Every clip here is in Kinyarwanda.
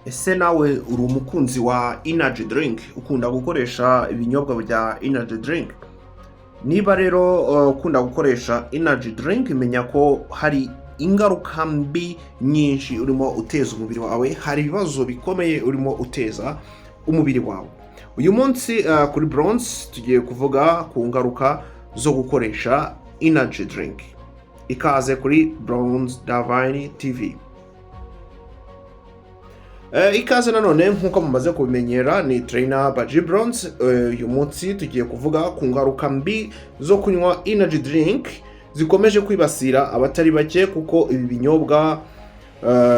Ese nawe uri umukunzi wa energy drink? Ukunda gukoresha ibinyobwa bya energy drink? Niba rero ukunda gukoresha energy drink, menya ko hari ingaruka mbi nyinshi urimo uteza umubiri wawe, hari ibibazo bikomeye urimo uteza umubiri wawe. Uyu munsi kuri Bronze tugiye kuvuga ku ngaruka zo gukoresha energy drink. Ikaze kuri Bronzedivine TV. Ikaze nanone nkuko mumaze kubimenyera, ni trainer Baji Bronze. Uyu munsi tugiye kuvuga ku ngaruka mbi zo kunywa energy drink zikomeje kwibasira abatari bake, kuko ibi binyobwa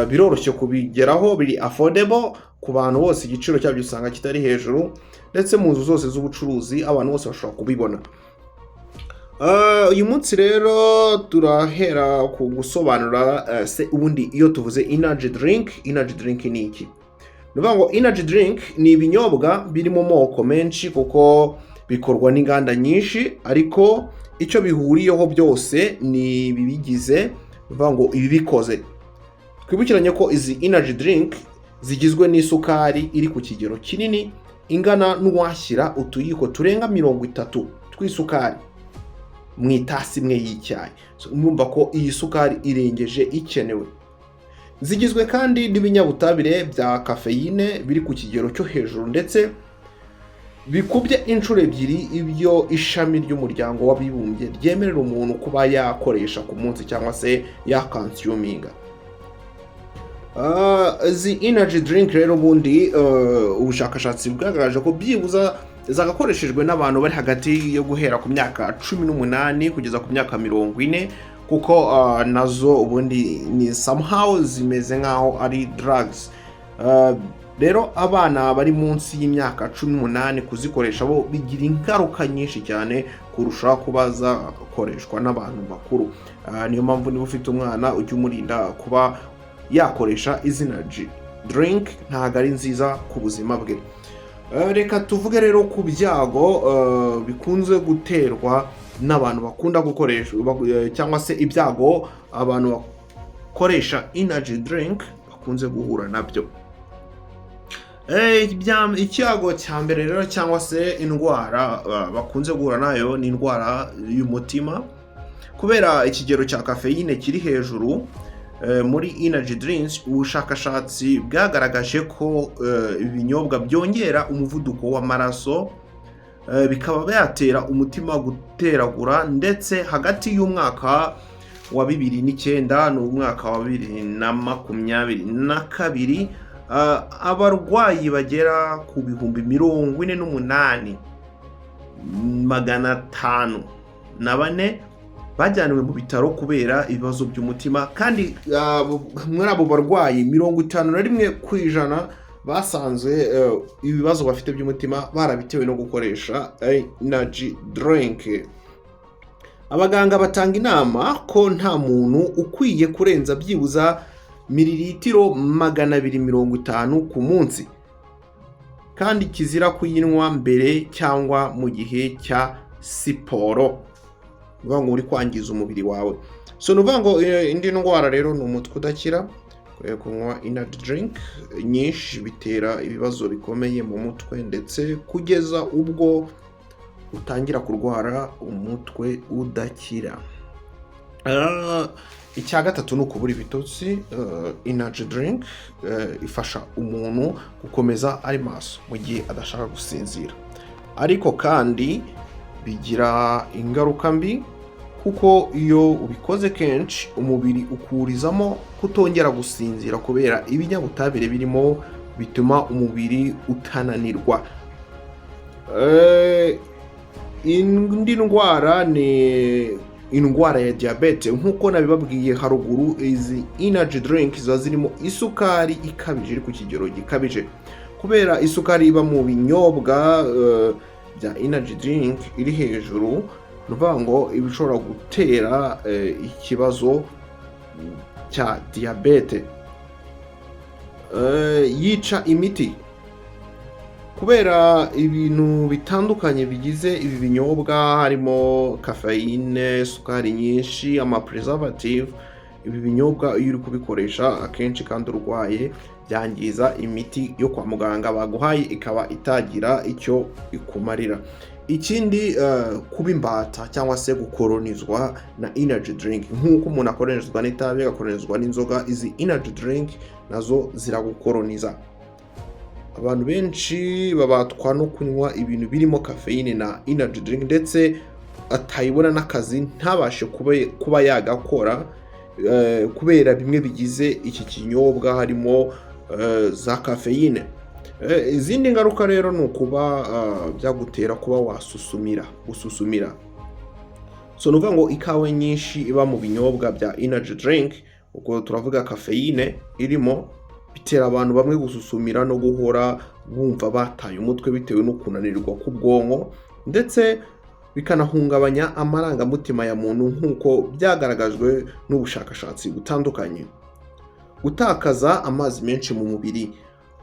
biroroshye kubigeraho, biri affordable ku bantu bose, igiciro cyabyo usanga kitari hejuru, ndetse mu nzu zose z'ubucuruzi abantu bose bashobora kubibona. Uyu munsi rero turahera ku gusobanura se ubundi iyo tuvuze energy drink ni iki. Nuvuga ngo energy drink ni ibinyobwa biri mu moko menshi kuko bikorwa n'inganda nyinshi, ariko icyo bihuriyeho byose ni ibibigize. Nuvuga ngo ibi bikoze, twibukiranye ko izi energy drink zigizwe n'isukari iri ku kigero kinini, ingana n'uwashyira utuyiko turenga 30 tw'isukari mu itasi imwe y'icyayi. Mwumva ko iyi sukari irengeje ikenewe. Zigizwe kandi n'ibinyabutabire bya kafeyine biri ku kigero cyo hejuru, ndetse bikubye inshuro ebyiri ibyo ishami ry'umuryango w'abibumbye ryemerera umuntu kuba yakoresha ku munsi cyangwa se yakonsuminga. Izi energy drink rero ubundi ubushakashatsi bwagaragaje ko byibuza zagakoreshejwe n'abantu bari hagati yo guhera ku myaka 18 kugeza ku myaka 40, kuko nazo ubundi ni somehow zimeze nkaho ari drugs. Rero abana bari munsi y'imyaka 18 kuzikoresha bo bigira ingaruka nyinshi cyane kurusha kuba zakoreshwa n'abantu bakuru. Niyo mpamvu niba ufite umwana ujye umurinda kuba yakoresha izi energy drink, ntago ari nziza ku buzima bwe. Reka tuvuge rero ku byago bikunze guterwa n'abantu bakunda gukoresha, cyangwa se ibyago abantu bakoresha energy drink bakunze guhura nabyo. Icyago cya mbere rero, cyangwa se indwara bakunze guhura nayo, ni indwara y'umutima. Kubera ikigero cya kafeyine kiri hejuru muri energy drinks, ubushakashatsi bwagaragaje ko ibinyobwa byongera umuvuduko w'amaraso, bikaba byatera umutima guteragura, ndetse hagati y'umwaka wa 2009 n'umwaka wa 2022 abarwayi bagera ku bihumbi 48,504 bajyaniwe mu bitaro kubera ibibazo by'umutima, kandi muri abo barwayi 51% basanze ibibazo bafite by'umutima barabitewe no gukoresha energy drink. Abaganga batanga inama ko nta muntu ukwiye kurenza byibuza mililitiro 250 ku munsi, kandi kizira kuyinywa mbere cyangwa mu gihe cya siporo. Nuvuga ngo uri kwangiza umubiri wawe. Nuvuga ngo indi ndwara rero ni umutwe udakira. Kunywa energy drink nyinshi bitera ibibazo bikomeye mu mutwe, ndetse kugeza ubwo utangira kurwara umutwe udakira. Icya gatatu ni ukubura ibitotsi. Energy drink ifasha umuntu gukomeza ari maso mu gihe adashaka gusinzira, ariko kandi bigira ingaruka mbi, kuko iyo ubikoze kenshi umubiri ukurizamo kutongera gusinzira, kubera ibinyabutabire birimo bituma umubiri utananirwa. Indi ndwara ni indwara ya diabete. Nkuko nabibabwiye haruguru, izi energy drink ziba zirimo isukari ikabije, iri ku kigero gikabije. Kubera isukari iba mu binyobwa bya energy drink iri hejuru, nuvuga ngo ibishobora gutera ikibazo cya diabete. Yica imiti, kubera ibintu bitandukanye bigize ibi binyobwa, harimo kafeyine, sukari nyinshi, ama preservative, ibi binyobwa iyo uri kubikoresha akenshi kandi urwaye byangiza imiti yo kwa muganga baguhaye ikaba itagira icyo ikumarira. Ikindi kuba imbata cyangwa se gukolonizwa na energy drink, nk'uko umuntu akolonizwa n'itabi agakolonizwa n'inzoga, izi energy drink nazo ziragukoloniza. Abantu benshi babatwa no kunywa ibintu birimo caffeine na energy drink ndetse atayibona n'akazi ntabashe kuba yagakora kubera bimwe bigize iki kinyobwa harimo za caffeine. Izindi ngaruka rero ni ukuba byagutera kuba gususumira. So nuvuga ngo ikawa nyinshi iba mu binyobwa bya energy drink, ubwo turavuga caffeine irimo, bitera abantu bamwe gususumira no guhora bumva bataye umutwe bitewe no kunanirwa k'ubwonko, ndetse bikanahungabanya amarangamutima ya muntu nk'uko byagaragajwe n'ubushakashatsi butandukanye. Gutakaza amazi menshi mu mubiri.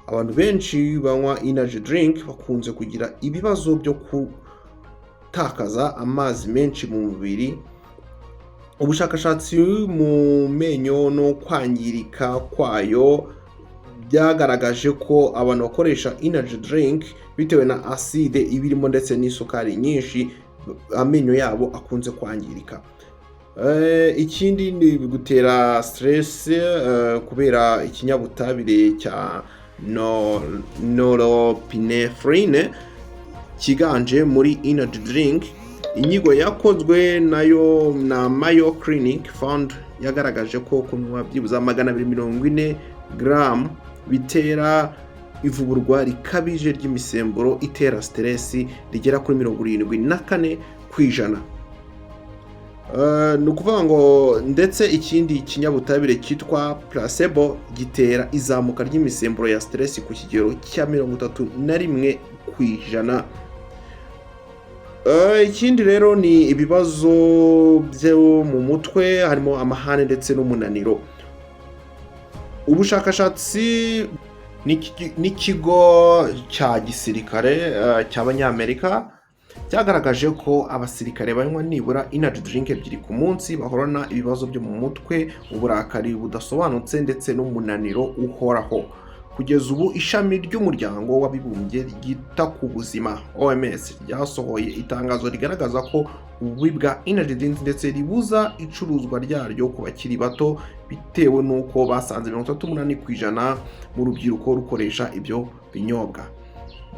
Abantu benshi banywa energy drink bakunze kugira ibibazo byo gutakaza amazi menshi mu mubiri. Ubushakashatsi mu menyo no kwangirika kwayo byagaragaje ko abantu bakoresha energy drink bitewe na acide ibirimo ndetse n'isukari nyinshi, amenyo yabo akunze kwangirika. Ikindi ni gutera stress kubera ikinyabutabire cya norepinephrine kiganje muri energy drink. Inyigo yakozwe nayo na Mayo Clinic Fund yagaragaje ko kunywa byibuze 240 gram bitera ivuburwa rikabije ry'imisemburo itera stress rigera kuri 74%. Ni ukuvuga ngo ndetse ikindi kinyabutabire cyitwa placebo gitera izamuka ry'imisemburo ya stress ku kigero cya 31%. Ikindi rero ni ibibazo byo mu mutwe harimo amahane ndetse n'umunaniro. Ubushakashatsi n'ikigo cya gisirikare cy'Abanyamerika cyagaragaje ko abasirikare banywa nibura energy drink 2 ku munsi bahorana ibibazo byo mu mutwe, uburakari budasobanutse ndetse n'umunaniro uhoraho. Kugeza ubu ishami ry'umuryango w'abibumbye ryita ku buzima OMS ryasohoye itangazo rigaragaza ko ububi bwa energy drink ndetse ribuza icuruzwa ryaryo ku bakiri bato bitewe n'uko basanze 38% mu rubyiruko rukoresha ibyo binyobwa.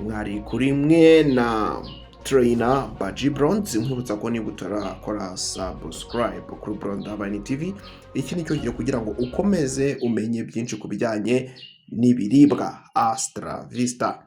Mwari kuri mwe na trainer Baji Bronze, nkubutsa ko niba utarakora subscribe kuri Bronzedivine TV, iki nicyo gihe kugira ngo ukomeze umenye byinshi ku bijyanye n'ibiribwa. Astra Vista.